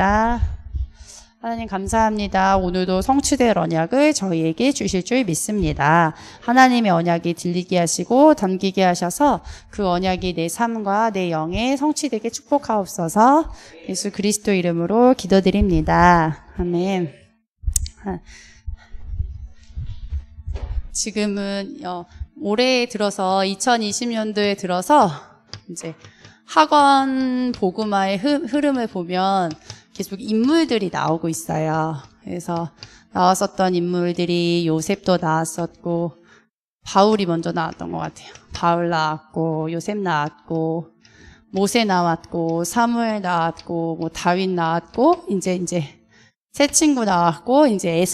하나님 감사합니다. 오늘도 성취될 언약을 저희에게 주실 줄 믿습니다. 하나님의 언약이 들리게 하시고 담기게 하셔서 그 언약이 내 삶과 내 영에 성취되게 축복하옵소서. 예수 그리스도 이름으로 기도드립니다. 아멘. 지금은 올해 들어서 2020년도에 들어서 이제 학원 복음화의 흐름을 보면 계속 인물들이 나오고 있어요. 그래서 나왔었던 인물들이 요셉도 나왔었고 바울이 먼저 나왔던 것 같아요. 바울 나왔고 요셉 나왔고 모세 나왔고 사무엘 나왔고 뭐 다윗 나왔고 이제 새 친구 나왔고 이제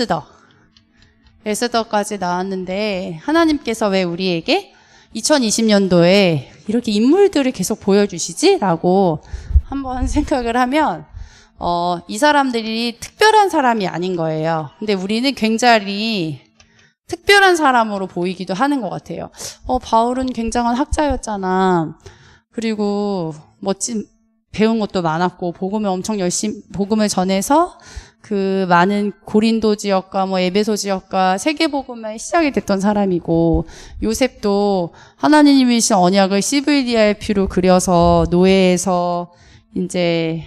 에스더까지 나왔는데 하나님께서 왜 우리에게 2020년도에 이렇게 인물들을 계속 보여주시지? 라고 한번 생각을 하면 이 사람들이 특별한 사람이 아닌 거예요. 근데 우리는 굉장히 특별한 사람으로 보이기도 하는 것 같아요. 바울은 굉장한 학자였잖아. 그리고 배운 것도 많았고 복음을 엄청 열심히 복음을 전해서 그 많은 고린도 지역과 에베소 지역과 세계 복음의 시작이 됐던 사람이고, 요셉도 하나님이신 언약을 CVDIP로 그려서 노예에서 이제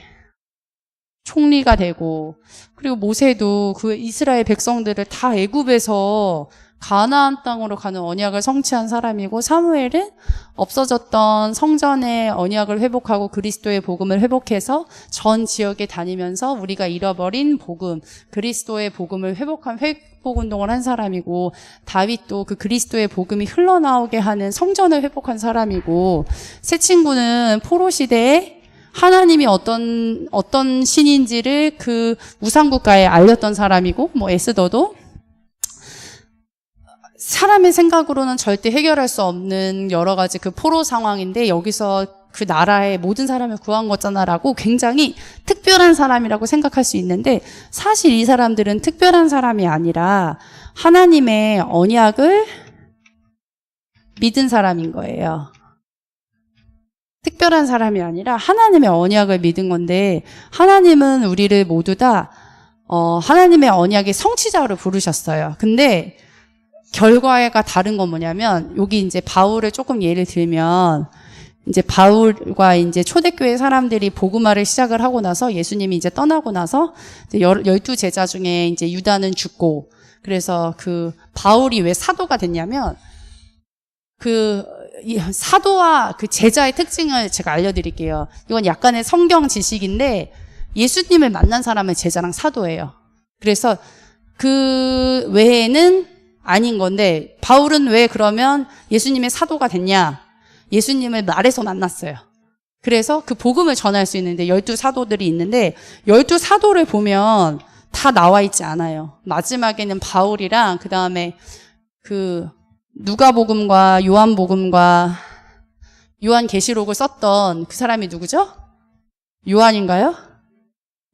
총리가 되고, 그리고 모세도 그 이스라엘 백성들을 다 애굽에서 가나안 땅으로 가는 언약을 성취한 사람이고, 사무엘은 없어졌던 성전의 언약을 회복하고 그리스도의 복음을 회복해서 전 지역에 다니면서 우리가 잃어버린 복음, 그리스도의 복음을 회복한 회복 운동을 한 사람이고, 다윗도 그 그리스도의 복음이 흘러나오게 하는 성전을 회복한 사람이고, 새 친구는 포로 시대에 하나님이 어떤 신인지를 그 우상국가에 알렸던 사람이고, 에스더도 사람의 생각으로는 절대 해결할 수 없는 여러 가지 그 포로 상황인데 여기서 그 나라의 모든 사람을 구한 거잖아라고 굉장히 특별한 사람이라고 생각할 수 있는데, 사실 이 사람들은 특별한 사람이 아니라 하나님의 언약을 믿은 사람인 거예요. 특별한 사람이 아니라 하나님의 언약을 믿은 건데, 하나님은 우리를 모두 다 하나님의 언약의 성취자로 부르셨어요. 근데 결과가 다른 건 뭐냐면, 여기 이제 바울을 조금 예를 들면, 이제 바울과 이제 초대교회 사람들이 복음화를 시작을 하고 나서 예수님이 이제 떠나고 나서 12 제자 중에 이제 유다는 죽고, 그래서 그 바울이 왜 사도가 됐냐면, 그 사도와 그 제자의 특징을 제가 알려드릴게요. 이건 약간의 성경 지식인데, 예수님을 만난 사람은 제자랑 사도예요. 그래서 그 외에는 아닌 건데, 바울은 왜 그러면 예수님의 사도가 됐냐? 예수님을 말에서 만났어요. 그래서 그 복음을 전할 수 있는데 12 사도들이 있는데 12 사도를 보면 다 나와 있지 않아요. 마지막에는 바울이랑 그 다음에 그 누가복음과 요한복음과 요한계시록을 썼던 그 사람이 누구죠? 요한인가요?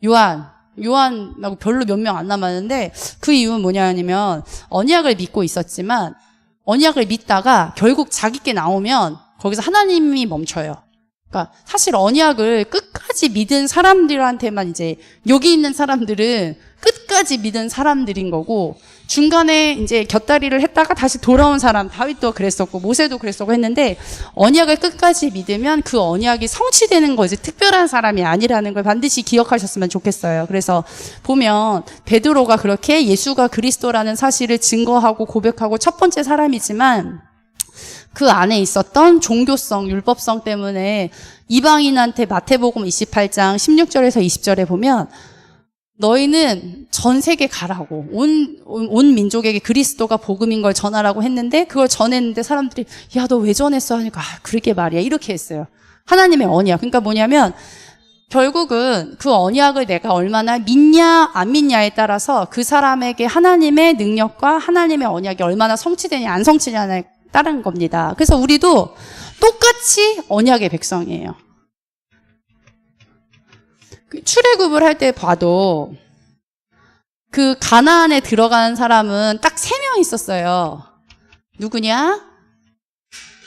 요한하고 별로 몇 명 안 남았는데, 그 이유는 뭐냐면 언약을 믿고 있었지만 언약을 믿다가 결국 자기께 나오면 거기서 하나님이 멈춰요. 그러니까 사실 언약을 끝까지 믿은 사람들한테만, 이제 여기 있는 사람들은 끝까지 믿은 사람들인 거고, 중간에 이제 곁다리를 했다가 다시 돌아온 사람, 다윗도 그랬었고 모세도 그랬었고 했는데, 언약을 끝까지 믿으면 그 언약이 성취되는 거지 특별한 사람이 아니라는 걸 반드시 기억하셨으면 좋겠어요. 그래서 보면 베드로가 그렇게 예수가 그리스도라는 사실을 증거하고 고백하고 첫 번째 사람이지만, 그 안에 있었던 종교성, 율법성 때문에 이방인한테 마태복음 28장 16절에서 20절에 보면, 너희는 전 세계 가라고, 온 민족에게 그리스도가 복음인 걸 전하라고 했는데, 그걸 전했는데 사람들이 야, 너 왜 전했어? 하니까 그러게 말이야, 이렇게 했어요. 하나님의 언약. 그러니까 뭐냐면 결국은 그 언약을 내가 얼마나 믿냐 안 믿냐에 따라서 그 사람에게 하나님의 능력과 하나님의 언약이 얼마나 성취되냐 안 성취되냐에 따른 겁니다. 그래서 우리도 똑같이 언약의 백성이에요. 출애굽을 할 때 봐도 그 가나안에 들어가는 사람은 딱 3명 있었어요.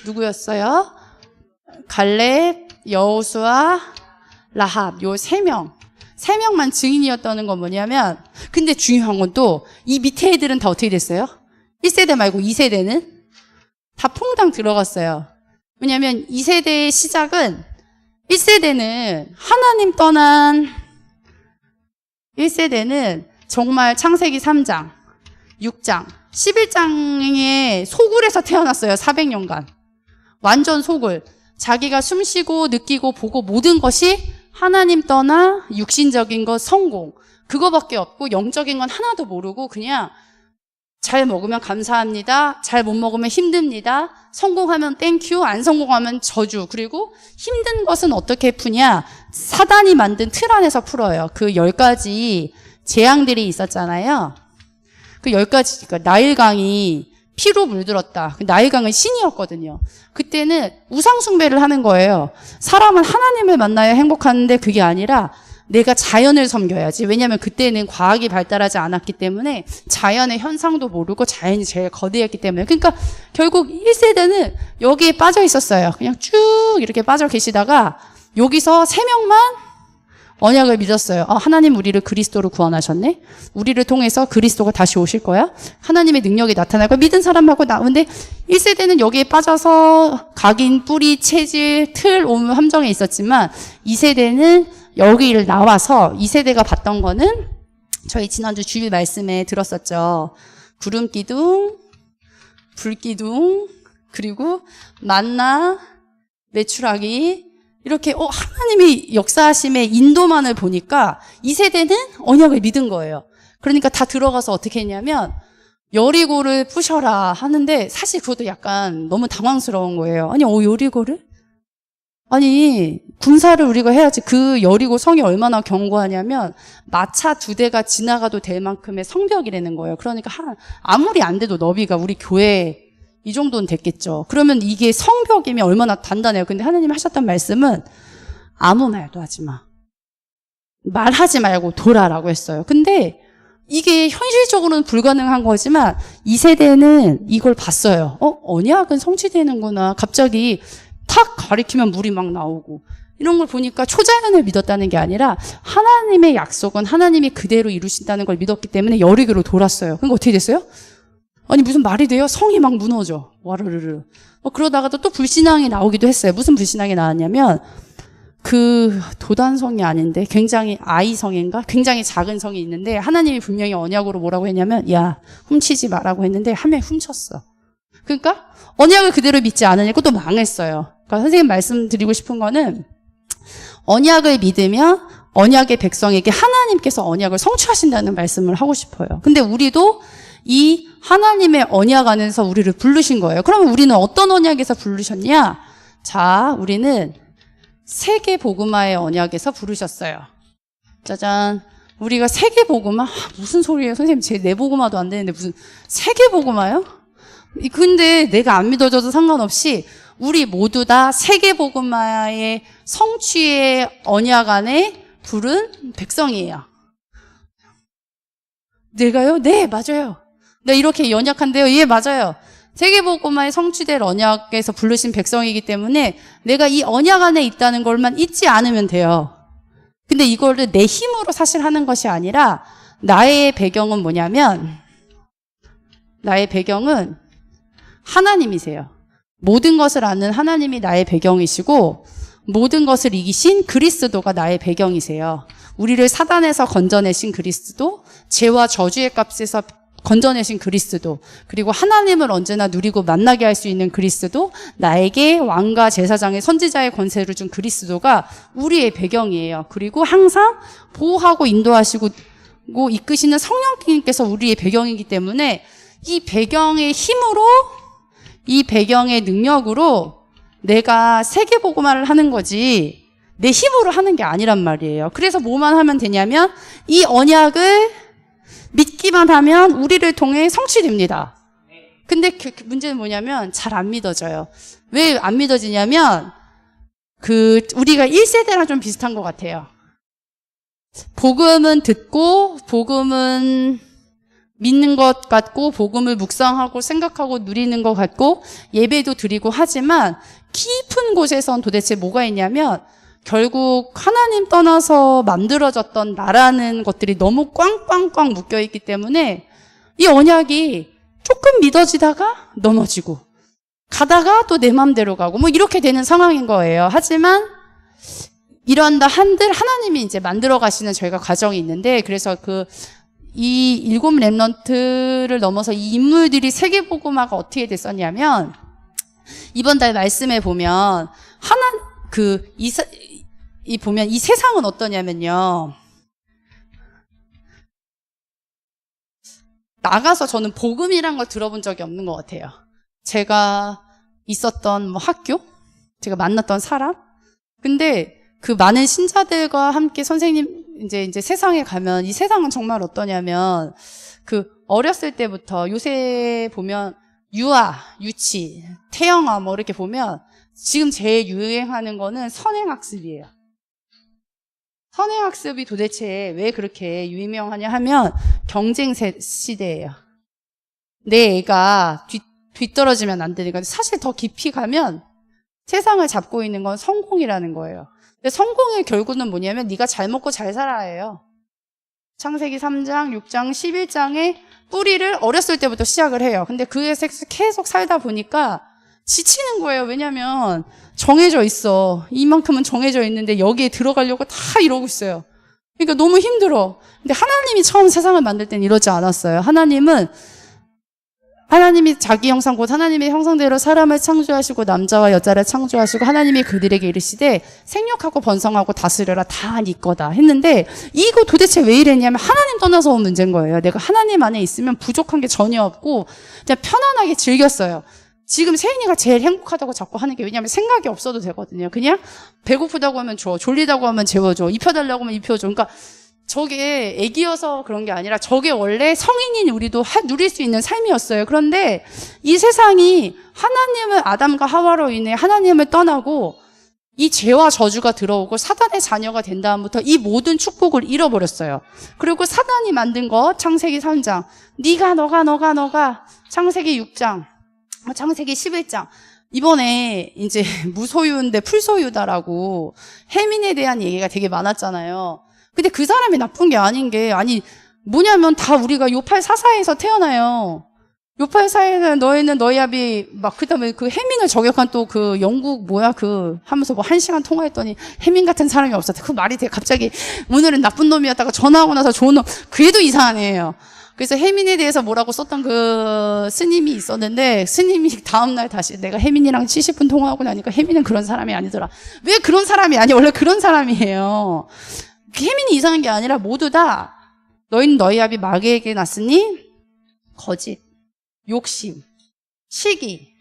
누구였어요? 갈렙, 여호수아, 라합, 요 3명. 3명만 증인이었다는 건 뭐냐면, 근데 중요한 건 또 이 밑에 애들은 다 어떻게 됐어요? 1세대 말고 2세대는 다 퐁당 들어갔어요. 왜냐면 2세대의 시작은 1세대는 하나님 떠난 1세대는 정말 창세기 3장, 6장, 11장의 소굴에서 태어났어요. 400년간. 완전 소굴. 자기가 숨쉬고 느끼고 보고 모든 것이 하나님 떠나 육신적인 것 성공. 그거밖에 없고 영적인 건 하나도 모르고 그냥 잘 먹으면 감사합니다. 잘 못 먹으면 힘듭니다. 성공하면 땡큐, 안 성공하면 저주. 그리고 힘든 것은 어떻게 푸냐? 사단이 만든 틀 안에서 풀어요. 그 10가지 재앙들이 있었잖아요. 그 10가지, 그러니까 나일강이 피로 물들었다. 나일강은 신이었거든요. 그때는 우상숭배를 하는 거예요. 사람은 하나님을 만나야 행복하는데 그게 아니라 내가 자연을 섬겨야지. 왜냐하면 그때는 과학이 발달하지 않았기 때문에 자연의 현상도 모르고 자연이 제일 거대했기 때문에. 그러니까 결국 1세대는 여기에 빠져 있었어요. 그냥 쭉 이렇게 빠져 계시다가 여기서 3명만 언약을 믿었어요. 하나님 우리를 그리스도로 구원하셨네. 우리를 통해서 그리스도가 다시 오실 거야. 하나님의 능력이 나타날 거야. 믿은 사람하고 근데 1세대는 여기에 빠져서 각인, 뿌리, 체질, 틀, 오물, 함정에 있었지만 2세대는 여기를 나와서 2세대가 봤던 거는 저희 지난주 주일 말씀에 들었었죠. 구름기둥, 불기둥, 그리고 만나, 메추라기 이렇게 하나님이 역사하심의 인도만을 보니까 2세대는 언약을 믿은 거예요. 그러니까 다 들어가서 어떻게 했냐면 여리고를 부셔라 하는데 사실 그것도 약간 너무 당황스러운 거예요. 아니 여리고를? 아니 군사를 우리가 해야지. 그 여리고 성이 얼마나 견고하냐면 마차 2대가 지나가도 될 만큼의 성벽이라는 거예요. 그러니까 아무리 안 돼도 너비가 우리 교회 이 정도는 됐겠죠. 그러면 이게 성벽이면 얼마나 단단해요. 근데 하나님이 하셨던 말씀은 아무 말도 하지 마. 말하지 말고 돌아라고 했어요. 근데 이게 현실적으로는 불가능한 거지만 2세대는 이걸 봤어요. 언약은 성취되는구나. 갑자기 탁 가리키면 물이 막 나오고 이런 걸 보니까 초자연을 믿었다는 게 아니라 하나님의 약속은 하나님이 그대로 이루신다는 걸 믿었기 때문에 여리고로 돌았어요. 그러니까 어떻게 됐어요? 아니 무슨 말이 돼요? 성이 막 무너져. 와르르르. 그러다가도 또 불신앙이 나오기도 했어요. 무슨 불신앙이 나왔냐면 그 도단성이 아닌데 굉장히 아이성인가? 굉장히 작은 성이 있는데 하나님이 분명히 언약으로 뭐라고 했냐면 야 훔치지 마라고 했는데 한 명이 훔쳤어. 그러니까 언약을 그대로 믿지 않으니까 또 망했어요. 그러니까 선생님 말씀드리고 싶은 거는 언약을 믿으면 언약의 백성에게 하나님께서 언약을 성취하신다는 말씀을 하고 싶어요. 근데 우리도 이 하나님의 언약 안에서 우리를 부르신 거예요. 그러면 우리는 어떤 언약에서 부르셨냐? 자, 우리는 세계 복음화의 언약에서 부르셨어요. 짜잔. 우리가 세계 복음화? 무슨 소리예요? 선생님, 제 내 복음화도 안 되는데 무슨 세계 복음화요? 근데 내가 안 믿어줘도 상관없이 우리 모두 다 세계 복음화의 성취의 언약 안에 부른 백성이에요. 내가요? 네, 맞아요. 네, 이렇게 연약한데요. 예, 맞아요. 세계복음화의 성취될 언약에서 부르신 백성이기 때문에 내가 이 언약 안에 있다는 걸만 잊지 않으면 돼요. 근데 이거를 내 힘으로 사실 하는 것이 아니라 나의 배경은 뭐냐면 나의 배경은 하나님이세요. 모든 것을 아는 하나님이 나의 배경이시고 모든 것을 이기신 그리스도가 나의 배경이세요. 우리를 사단에서 건져내신 그리스도, 죄와 저주의 값에서 건져내신 그리스도, 그리고 하나님을 언제나 누리고 만나게 할 수 있는 그리스도, 나에게 왕과 제사장의 선지자의 권세를 준 그리스도가 우리의 배경이에요. 그리고 항상 보호하고 인도하시고 이끄시는 성령님께서 우리의 배경이기 때문에 이 배경의 힘으로, 이 배경의 능력으로 내가 세계복음화를 하는 거지 내 힘으로 하는 게 아니란 말이에요. 그래서 뭐만 하면 되냐면 이 언약을 믿기만 하면 우리를 통해 성취됩니다. 근데 그 문제는 뭐냐면 잘 안 믿어져요. 왜 안 믿어지냐면 우리가 1세대랑 좀 비슷한 것 같아요. 복음은 듣고 복음은 믿는 것 같고 복음을 묵상하고 생각하고 누리는 것 같고 예배도 드리고 하지만 깊은 곳에선 도대체 뭐가 있냐면 결국 하나님 떠나서 만들어졌던 나라는 것들이 너무 꽝꽝꽝 묶여있기 때문에 이 언약이 조금 믿어지다가 넘어지고 가다가 또 내 맘대로 가고 뭐 이렇게 되는 상황인 거예요. 하지만 이런다 한들 하나님이 이제 만들어 가시는 저희가 과정이 있는데, 그래서 이 일곱 렘넌트를 넘어서 이 인물들이 세계복음화가 어떻게 됐었냐면, 이번 달 말씀에 보면 보면 이 세상은 어떠냐면요, 나가서 저는 복음이란 걸 들어본 적이 없는 것 같아요. 제가 있었던 뭐 학교, 제가 만났던 사람, 근데 그 많은 신자들과 함께 선생님 이제 세상에 가면 이 세상은 정말 어떠냐면, 어렸을 때부터 요새 보면 유아, 유치, 태영아 뭐 이렇게 보면 지금 제일 유행하는 거는 선행학습이에요. 선행학습이 도대체 왜 그렇게 유명하냐 하면 경쟁 시대예요. 내 애가 뒤떨어지면 안 되니까. 사실 더 깊이 가면 세상을 잡고 있는 건 성공이라는 거예요. 근데 성공의 결국은 뭐냐면 네가 잘 먹고 잘 살아예요. 창세기 3장, 6장, 11장에 뿌리를 어렸을 때부터 시작을 해요. 근데 그에서 계속 살다 보니까 지치는 거예요. 왜냐면 정해져 있어. 이만큼은 정해져 있는데 여기에 들어가려고 다 이러고 있어요. 그러니까 너무 힘들어. 근데 하나님이 처음 세상을 만들 땐 이러지 않았어요. 하나님이 자기 형상 곧 하나님의 형상대로 사람을 창조하시고 남자와 여자를 창조하시고 하나님이 그들에게 이르시되 생육하고 번성하고 다스려라 다 네 거다 했는데, 이거 도대체 왜 이랬냐면 하나님 떠나서 온 문제인 거예요. 내가 하나님 안에 있으면 부족한 게 전혀 없고 그냥 편안하게 즐겼어요. 지금 세인이가 제일 행복하다고 자꾸 하는 게, 왜냐하면 생각이 없어도 되거든요. 그냥 배고프다고 하면 줘, 졸리다고 하면 재워줘, 입혀달라고 하면 입혀줘. 그러니까 저게 애기여서 그런 게 아니라 저게 원래 성인인 우리도 누릴 수 있는 삶이었어요. 그런데 이 세상이 아담과 하와로 인해 하나님을 떠나고 이 죄와 저주가 들어오고 사단의 자녀가 된 다음부터 이 모든 축복을 잃어버렸어요. 그리고 사단이 만든 거 창세기 3장, 너가 창세기 6장, 창세기 11장, 이번에 이제 무소유인데 풀소유다라고 해민에 대한 얘기가 되게 많았잖아요. 근데 그 사람이 나쁜 게 아닌 게, 뭐냐면 다 우리가 요팔 사사에서 태어나요. 요팔 사사에는 너희는 너희 아비 그다음에 해민을 저격한 또 영국 하면서 뭐 1시간 통화했더니 해민 같은 사람이 없었다. 그 말이 되게 갑자기 오늘은 나쁜 놈이었다가 전화하고 나서 좋은 놈, 그래도 이상한 애예요. 그래서 해민에 대해서 뭐라고 썼던 스님이 있었는데, 스님이 다음날 다시 내가 해민이랑 70분 통화하고 나니까 해민은 그런 사람이 아니더라. 왜 그런 사람이 아니? 원래 그런 사람이에요. 해민이 이상한 게 아니라 모두 다 너희는 너희 아비 마귀에게 났으니 거짓, 욕심, 시기,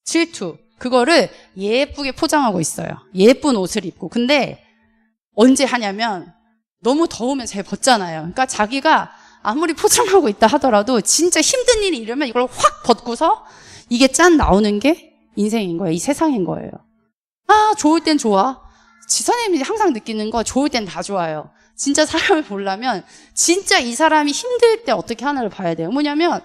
질투, 그거를 예쁘게 포장하고 있어요. 예쁜 옷을 입고. 근데 언제 하냐면 너무 더우면 잘 벗잖아요. 그러니까 자기가 아무리 포장하고 있다 하더라도 진짜 힘든 일이 이러면 이걸 확 벗고서 이게 짠 나오는 게 인생인 거예요. 이 세상인 거예요. 좋을 땐 좋아. 지선생님이 항상 느끼는 거, 좋을 땐 다 좋아요. 진짜 사람을 보려면 진짜 이 사람이 힘들 때 어떻게 하나를 봐야 돼요. 뭐냐면,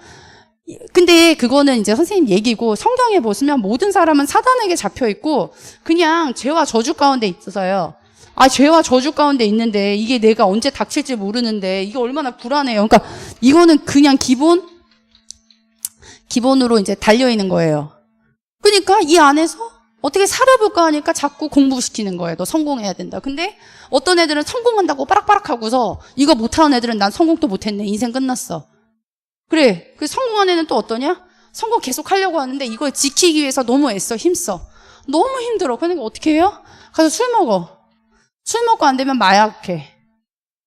근데 그거는 이제 선생님 얘기고, 성경에 보시면 모든 사람은 사단에게 잡혀 있고 그냥 죄와 저주 가운데 있어서요. 죄와 저주 가운데 있는데 이게 내가 언제 닥칠지 모르는데 이게 얼마나 불안해요. 그러니까 이거는 그냥 기본으로 이제 달려 있는 거예요. 그러니까 이 안에서 어떻게 살아볼까 하니까 자꾸 공부시키는 거예요. 너 성공해야 된다. 근데 어떤 애들은 성공한다고 빠락빠락 하고서 이거 못하는 애들은 난 성공도 못했네. 인생 끝났어. 그래. 그 성공한 애는 또 어떠냐? 성공 계속 하려고 하는데 이걸 지키기 위해서 너무 애써, 힘써. 너무 힘들어. 그러니까 어떻게 해요? 가서 술 먹어. 술 먹고 안 되면 마약해.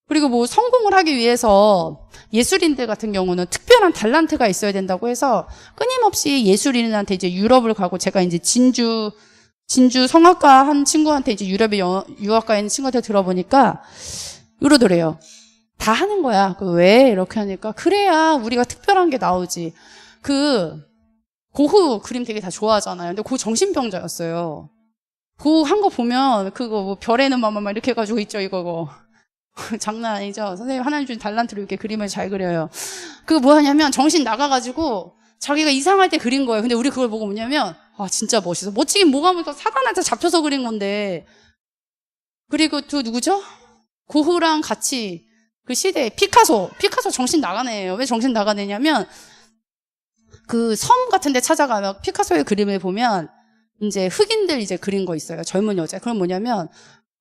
그리고 뭐 성공을 하기 위해서 예술인들 같은 경우는 특별한 달란트가 있어야 된다고 해서 끊임없이 예술인한테 이제 유럽을 가고, 제가 이제 진주 성악가 한 친구한테 이제 유럽에 유학가에 있는 친구한테 들어보니까 이러더래요. 다 하는 거야. 왜? 이렇게 하니까 그래야 우리가 특별한 게 나오지. 고흐 그림 되게 다 좋아하잖아요. 근데 고흐 정신병자였어요. 고흐 한 거 보면 그거 뭐 별에는 막 이렇게 해가지고 있죠, 이거. 장난 아니죠? 선생님 하나님 주신 달란트로 이렇게 그림을 잘 그려요. 그거 뭐 하냐면 정신 나가가지고 자기가 이상할 때 그린 거예요. 근데 우리 그걸 보고 뭐냐면 진짜 멋있어. 멋지긴 뭐가 멋있어. 사단한테 잡혀서 그린 건데 그리고 또 누구죠? 고흐랑 같이 그 시대에 피카소 정신 나가네요. 왜 정신 나가네냐면 그 섬 같은 데 찾아가면 피카소의 그림을 보면 이제 흑인들 이제 그린 거 있어요. 젊은 여자. 그럼 뭐냐면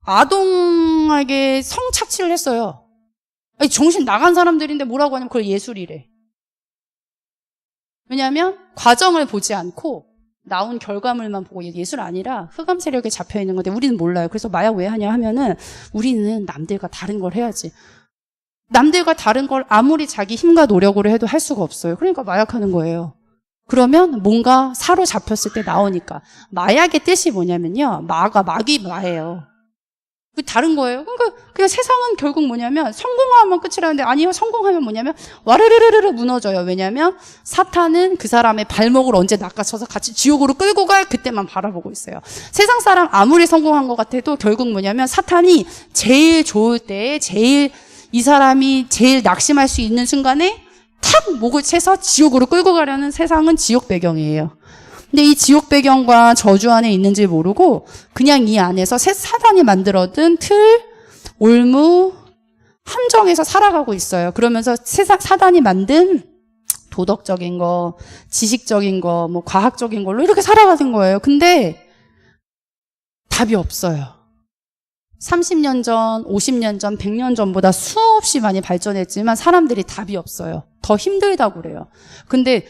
아동에게 성착취를 했어요. 아니, 정신 나간 사람들인데 뭐라고 하냐면 그걸 예술이래. 왜냐하면 과정을 보지 않고 나온 결과물만 보고 예술 아니라 흑암 세력에 잡혀 있는 건데 우리는 몰라요. 그래서 마약 왜 하냐 하면은 우리는 남들과 다른 걸 해야지. 남들과 다른 걸 아무리 자기 힘과 노력으로 해도 할 수가 없어요. 그러니까 마약하는 거예요. 그러면 뭔가 사로잡혔을 때 나오니까. 마약의 뜻이 뭐냐면요. 막이 마예요. 그 다른 거예요. 그러니까 그냥 세상은 결국 뭐냐면 성공하면 끝이라는데 아니요. 성공하면 뭐냐면 와르르르르 무너져요. 왜냐하면 사탄은 그 사람의 발목을 언제 낚아쳐서 같이 지옥으로 끌고 갈 그때만 바라보고 있어요. 세상 사람 아무리 성공한 것 같아도 결국 뭐냐면 사탄이 제일 좋을 때 이 사람이 제일 낙심할 수 있는 순간에 탁 목을 채서 지옥으로 끌고 가려는 세상은 지옥 배경이에요. 근데 이 지옥 배경과 저주 안에 있는지 모르고 그냥 이 안에서 사단이 만들어둔 틀, 올무, 함정에서 살아가고 있어요. 그러면서 사단이 만든 도덕적인 거, 지식적인 거, 뭐 과학적인 걸로 이렇게 살아가는 거예요. 근데 답이 없어요. 30년 전, 50년 전, 100년 전보다 수없이 많이 발전했지만 사람들이 답이 없어요. 더 힘들다고 그래요. 근데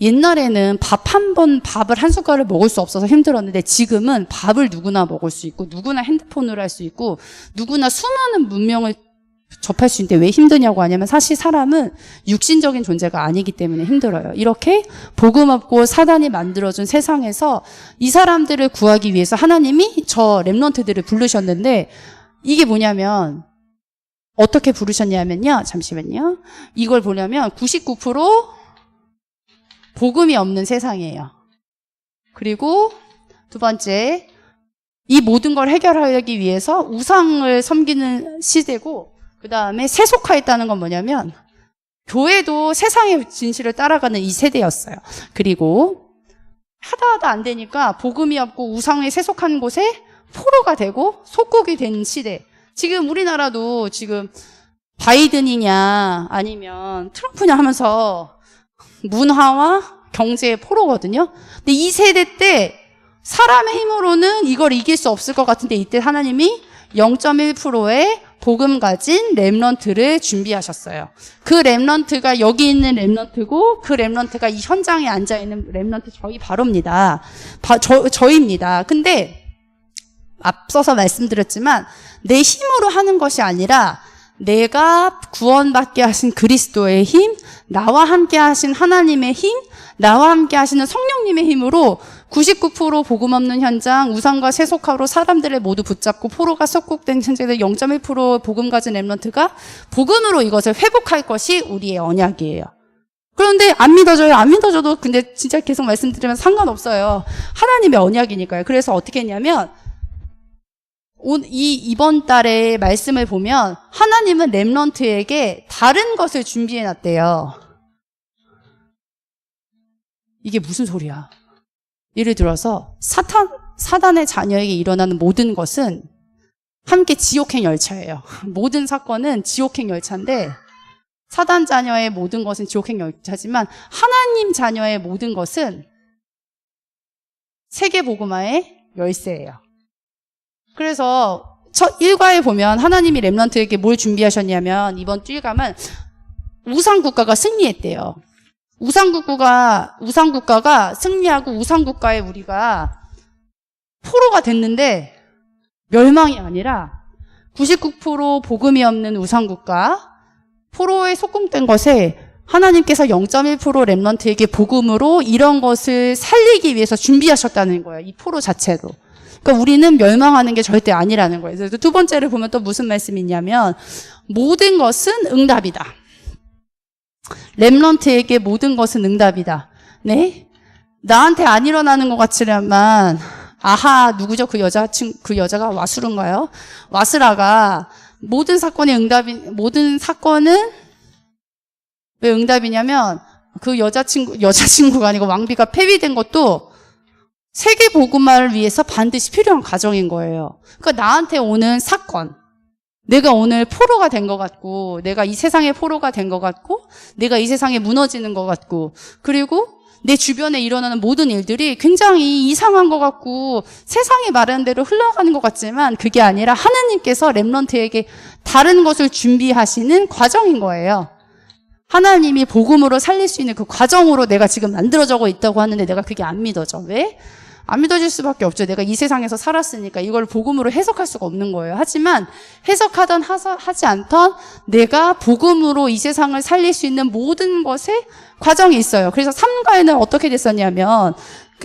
옛날에는 밥을 한 숟갈을 먹을 수 없어서 힘들었는데 지금은 밥을 누구나 먹을 수 있고 누구나 핸드폰으로 할 수 있고 누구나 수많은 문명을 접할 수 있는데 왜 힘드냐고 하냐면 사실 사람은 육신적인 존재가 아니기 때문에 힘들어요. 이렇게 복음 없고 사단이 만들어준 세상에서 이 사람들을 구하기 위해서 하나님이 저 렘넌트들을 부르셨는데 이게 뭐냐면 어떻게 부르셨냐면요. 잠시만요. 이걸 보려면 99% 복음이 없는 세상이에요. 그리고 두 번째, 이 모든 걸 해결하기 위해서 우상을 섬기는 시대고 그 다음에 세속화했다는 건 뭐냐면 교회도 세상의 진실을 따라가는 이 세대였어요. 그리고 하다 안 되니까 복음이 없고 우상에 세속한 곳에 포로가 되고 속국이 된 시대. 지금 우리나라도 지금 바이든이냐 아니면 트럼프냐 하면서 문화와 경제의 포로거든요. 근데 이 세대 때 사람의 힘으로는 이걸 이길 수 없을 것 같은데 이때 하나님이 0.1%의 복음 가진 렘넌트를 준비하셨어요. 그 렘넌트가 여기 있는 렘넌트고 그 렘넌트가 이 현장에 앉아있는 렘넌트 저희 바로입니다. 저입니다. 근데 앞서서 말씀드렸지만 내 힘으로 하는 것이 아니라 내가 구원받게 하신 그리스도의 힘, 나와 함께 하신 하나님의 힘, 나와 함께 하시는 성령님의 힘으로 99% 복음 없는 현장, 우상과 세속화로 사람들을 모두 붙잡고 포로가 속국된 현재들 0.1% 복음 가진 렘넌트가 복음으로 이것을 회복할 것이 우리의 언약이에요. 그런데 안 믿어져요. 안 믿어져도 근데 진짜 계속 말씀드리면 상관없어요. 하나님의 언약이니까요. 그래서 어떻게 했냐면 이번 달에 말씀을 보면 하나님은 렘넌트에게 다른 것을 준비해 놨대요. 이게 무슨 소리야? 예를 들어서 사단의 자녀에게 일어나는 모든 것은 함께 지옥행 열차예요. 모든 사건은 지옥행 열차인데 사단 자녀의 모든 것은 지옥행 열차지만 하나님 자녀의 모든 것은 세계복음화의 열쇠예요. 그래서 첫 1과에 보면 하나님이 렘넌트에게 뭘 준비하셨냐면 이번 주 1과는 우상국가가 승리했대요. 우상국가가 승리하고 우상국가에 우리가 포로가 됐는데 멸망이 아니라 99% 복음이 없는 우상국가 포로에 속국된 것에 하나님께서 0.1% 렘넌트에게 복음으로 이런 것을 살리기 위해서 준비하셨다는 거예요. 이 포로 자체로. 그러니까 우리는 멸망하는 게 절대 아니라는 거예요. 그래서 두 번째를 보면 또 무슨 말씀이 있냐면 모든 것은 응답이다. 렘넌트에게 모든 것은 응답이다. 네? 나한테 안 일어나는 것 같지만 아하 누구죠? 그 여자가 와수른가요? 와스라가 모든 사건은 왜 응답이냐면 그 여자친구가 아니고 왕비가 폐위된 것도 세계 복음화를 위해서 반드시 필요한 과정인 거예요. 그러니까 나한테 오는 사건, 내가 오늘 포로가 된 것 같고, 내가 이 세상의 포로가 된 것 같고, 내가 이 세상에 무너지는 것 같고, 그리고 내 주변에 일어나는 모든 일들이 굉장히 이상한 것 같고 세상이 말하는 대로 흘러가는 것 같지만 그게 아니라 하나님께서 렘넌트에게 다른 것을 준비하시는 과정인 거예요. 하나님이 복음으로 살릴 수 있는 그 과정으로 내가 지금 만들어져 있다고 하는데 내가 그게 안 믿어져. 왜? 안 믿어질 수밖에 없죠. 내가 이 세상에서 살았으니까 이걸 복음으로 해석할 수가 없는 거예요. 하지만 해석하던 하지 않던 내가 복음으로 이 세상을 살릴 수 있는 모든 것에 과정이 있어요. 그래서 3과에는 어떻게 됐었냐면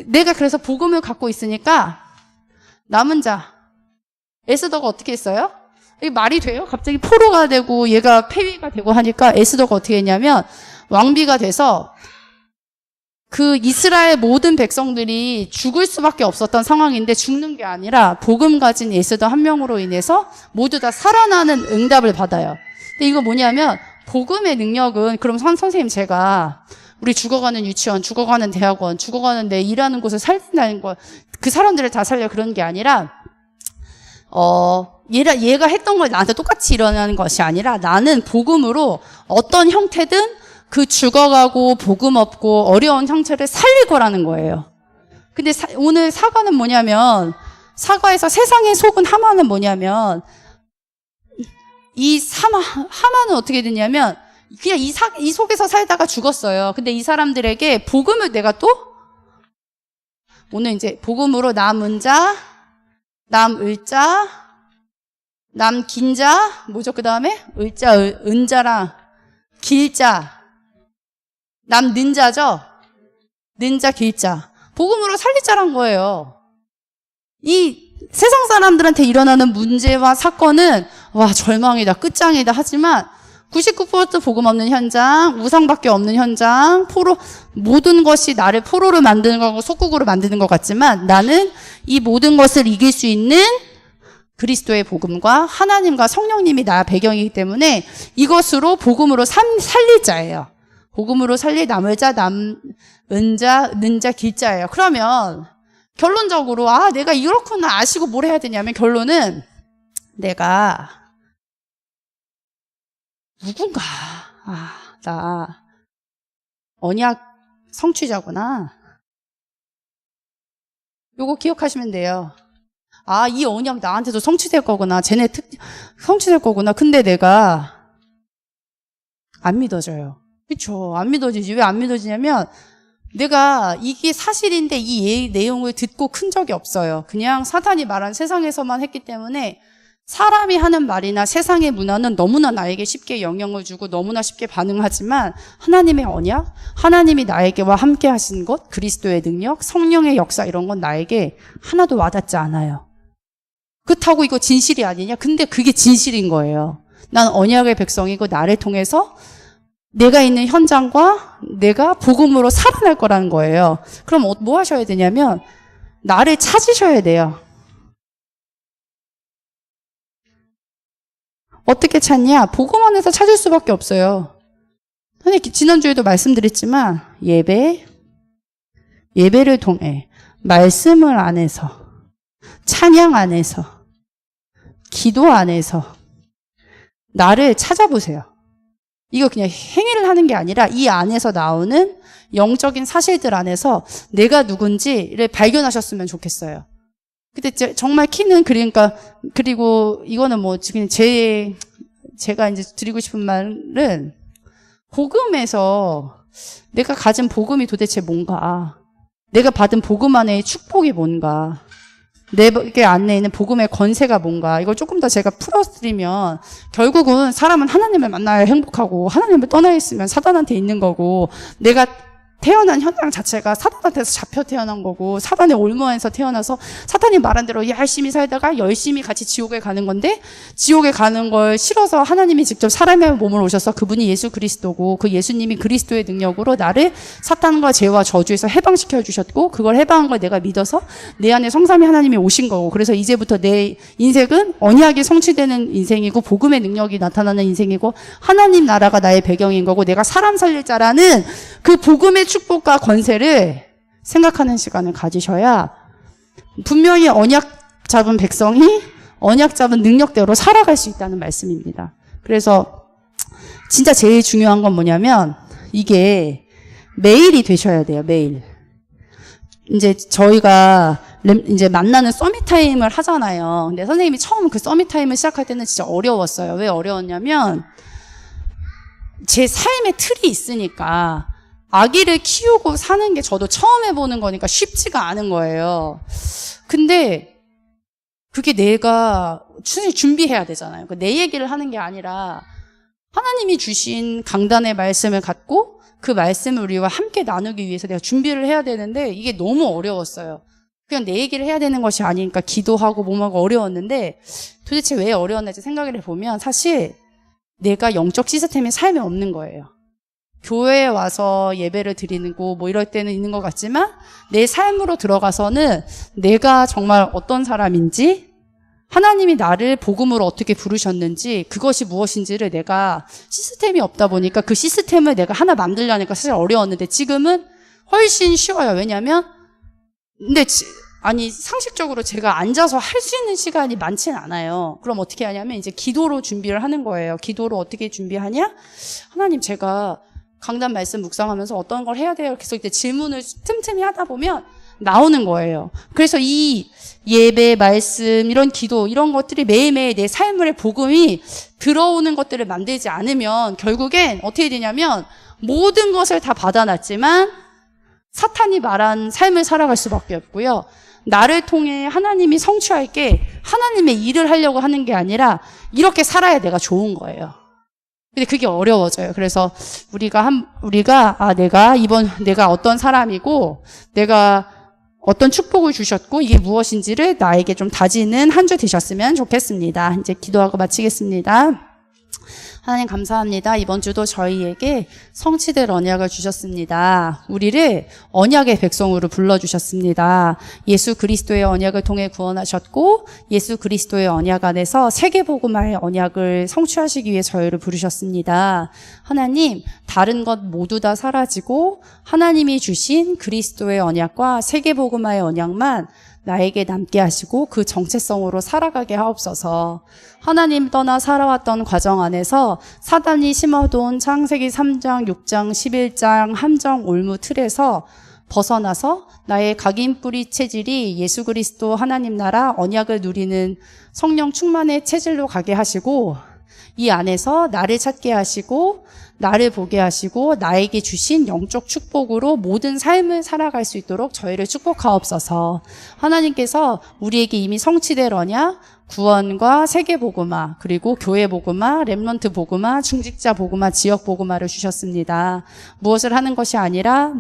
내가 그래서 복음을 갖고 있으니까 남은 자 에스더가 어떻게 했어요? 이게 말이 돼요? 갑자기 포로가 되고 얘가 폐위가 되고 하니까 에스더가 어떻게 했냐면 왕비가 돼서 그 이스라엘 모든 백성들이 죽을 수밖에 없었던 상황인데 죽는 게 아니라 복음 가진 에스더 한 명으로 인해서 모두 다 살아나는 응답을 받아요. 근데 이거 뭐냐면 복음의 능력은 그럼 선생님 제가 우리 죽어가는 유치원, 죽어가는 대학원, 죽어가는 내 일하는 곳을 살린다는 거 그 사람들을 다 살려 그런 게 아니라 얘가 했던 걸 나한테 똑같이 일어나는 것이 아니라 나는 복음으로 어떤 형태든 그 죽어가고 복음 없고 어려운 형체를 살릴 거라는 거예요. 근데 오늘 사과는 뭐냐면 사과에서 세상에 속은 하만은 뭐냐면 하만은 어떻게 됐냐면 그냥 이 속에서 살다가 죽었어요. 근데 이 사람들에게 복음을 내가 또 오늘 이제 복음으로 남은 자, 남을 자, 남긴 자, 뭐죠? 그 다음에 을자, 은자랑 길자, 남는 자죠? 는자, 길자. 복음으로 살리자란 거예요. 이 세상 사람들한테 일어나는 문제와 사건은 와 절망이다, 끝장이다 하지만 99% 복음 없는 현장, 우상밖에 없는 현장, 모든 것이 나를 포로로 만드는 거고 속국으로 만드는 것 같지만 나는 이 모든 것을 이길 수 있는 그리스도의 복음과 하나님과 성령님이 나 배경이기 때문에 이것으로 복음으로 살릴 자예요. 복음으로 살릴 남을 자, 남은 자, 는 자, 길자예요. 그러면 결론적으로 내가 이렇구나 아시고 뭘 해야 되냐면 결론은 내가 누군가 나 언약 성취자구나. 요거 기억하시면 돼요. 이 언약 나한테도 성취될 거구나. 쟤네 성취될 거구나. 근데 내가 안 믿어져요. 그렇죠. 안 믿어지지. 왜 안 믿어지냐면 내가 이게 사실인데 이 내용을 듣고 큰 적이 없어요. 그냥 사탄이 말한 세상에서만 했기 때문에 사람이 하는 말이나 세상의 문화는 너무나 나에게 쉽게 영향을 주고 너무나 쉽게 반응하지만 하나님의 언약, 하나님이 나에게와 함께 하신 것, 그리스도의 능력, 성령의 역사 이런 건 나에게 하나도 와닿지 않아요. 그렇다고 이거 진실이 아니냐? 근데 그게 진실인 거예요. 난 언약의 백성이고 나를 통해서 내가 있는 현장과 내가 복음으로 살아날 거라는 거예요. 그럼 뭐 하셔야 되냐면 나를 찾으셔야 돼요. 어떻게 찾냐? 복음 안에서 찾을 수밖에 없어요. 지난주에도 말씀드렸지만 예배를 통해 말씀을 안에서 찬양 안에서 기도 안에서 나를 찾아보세요. 이거 그냥 행위를 하는 게 아니라 이 안에서 나오는 영적인 사실들 안에서 내가 누군지를 발견하셨으면 좋겠어요. 근데 정말 키는 그리고 이거는 뭐 지금 제가 이제 드리고 싶은 말은 복음에서 내가 가진 복음이 도대체 뭔가, 내가 받은 복음 안에 축복이 뭔가, 내 안에 있는 복음의 권세가 뭔가, 이걸 조금 더 제가 풀어드리면 결국은 사람은 하나님을 만나야 행복하고 하나님을 떠나 있으면 사단한테 있는 거고 내가 태어난 현장 자체가 사단한테서 잡혀 태어난 거고 사단의 올무에서 태어나서 사탄이 말한 대로 열심히 살다가 열심히 같이 지옥에 가는 건데 지옥에 가는 걸 싫어서 하나님이 직접 사람의 몸을 오셔서 그분이 예수 그리스도고 그 예수님이 그리스도의 능력으로 나를 사탄과 죄와 저주에서 해방시켜 주셨고 그걸 해방한 걸 내가 믿어서 내 안에 성삼위 하나님이 오신 거고 그래서 이제부터 내 인생은 언약이 성취되는 인생이고 복음의 능력이 나타나는 인생이고 하나님 나라가 나의 배경인 거고 내가 사람 살릴 자라는 그 복음의 축복과 권세를 생각하는 시간을 가지셔야 분명히 언약 잡은 백성이 언약 잡은 능력대로 살아갈 수 있다는 말씀입니다. 그래서 진짜 제일 중요한 건 뭐냐면 이게 매일이 되셔야 돼요. 매일. 이제 저희가 이제 만나는 서밋 타임을 하잖아요. 근데 선생님이 처음 그 서밋 타임을 시작할 때는 진짜 어려웠어요. 왜 어려웠냐면 제 삶의 틀이 있으니까 아기를 키우고 사는 게 저도 처음 해보는 거니까 쉽지가 않은 거예요. 근데 그게 내가 충분히 준비해야 되잖아요. 내 얘기를 하는 게 아니라 하나님이 주신 강단의 말씀을 갖고 그 말씀을 우리와 함께 나누기 위해서 내가 준비를 해야 되는데 이게 너무 어려웠어요. 그냥 내 얘기를 해야 되는 것이 아니니까 기도하고 뭐하고 어려웠는데 도대체 왜 어려웠는지 생각을 해보면 사실 내가 영적 시스템이 삶에 없는 거예요. 교회에 와서 예배를 드리는 거 뭐 이럴 때는 있는 것 같지만 내 삶으로 들어가서는 내가 정말 어떤 사람인지 하나님이 나를 복음으로 어떻게 부르셨는지 그것이 무엇인지를 내가 시스템이 없다 보니까 그 시스템을 내가 하나 만들려니까 사실 어려웠는데 지금은 훨씬 쉬워요. 왜냐하면 근데 상식적으로 제가 앉아서 할 수 있는 시간이 많지는 않아요. 그럼 어떻게 하냐면 이제 기도로 준비를 하는 거예요. 기도로 어떻게 준비하냐? 하나님 제가 강단 말씀 묵상하면서 어떤 걸 해야 돼요? 계속 이제 질문을 틈틈이 하다 보면 나오는 거예요. 그래서 이 예배, 말씀, 이런 기도, 이런 것들이 매일매일 내 삶의 복음이 들어오는 것들을 만들지 않으면 결국엔 어떻게 되냐면 모든 것을 다 받아놨지만 사탄이 말한 삶을 살아갈 수밖에 없고요. 나를 통해 하나님이 성취할 게 하나님의 일을 하려고 하는 게 아니라 이렇게 살아야 내가 좋은 거예요. 근데 그게 어려워져요. 그래서 내가 어떤 사람이고 내가 어떤 축복을 주셨고 이게 무엇인지를 나에게 좀 다지는 한 주 되셨으면 좋겠습니다. 이제 기도하고 마치겠습니다. 하나님 감사합니다. 이번 주도 저희에게 성취될 언약을 주셨습니다. 우리를 언약의 백성으로 불러주셨습니다. 예수 그리스도의 언약을 통해 구원하셨고 예수 그리스도의 언약 안에서 세계복음화의 언약을 성취하시기 위해 저희를 부르셨습니다. 하나님 다른 것 모두 다 사라지고 하나님이 주신 그리스도의 언약과 세계복음화의 언약만 나에게 남게 하시고 그 정체성으로 살아가게 하옵소서. 하나님 떠나 살아왔던 과정 안에서 사단이 심어둔 창세기 3장, 6장, 11장 함정 올무 틀에서 벗어나서 나의 각인 뿌리 체질이 예수 그리스도 하나님 나라 언약을 누리는 성령 충만의 체질로 가게 하시고 이 안에서 나를 찾게 하시고 나를 보게 하시고 나에게 주신 영적 축복으로 모든 삶을 살아갈 수 있도록 저희를 축복하옵소서. 하나님께서 우리에게 이미 성취될 언약, 구원과 세계복음화, 그리고 교회복음화, 렘넌트 복음화, 중직자 복음화, 지역 복음화를 주셨습니다. 무엇을 하는 것이 아니라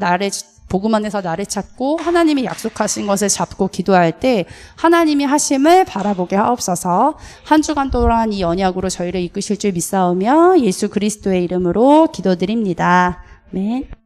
복음 안에서 나를 찾고 하나님이 약속하신 것을 잡고 기도할 때 하나님이 하심을 바라보게 하옵소서. 한 주간 동안 이 언약으로 저희를 이끄실 줄 믿사오며 예수 그리스도의 이름으로 기도드립니다. 아멘.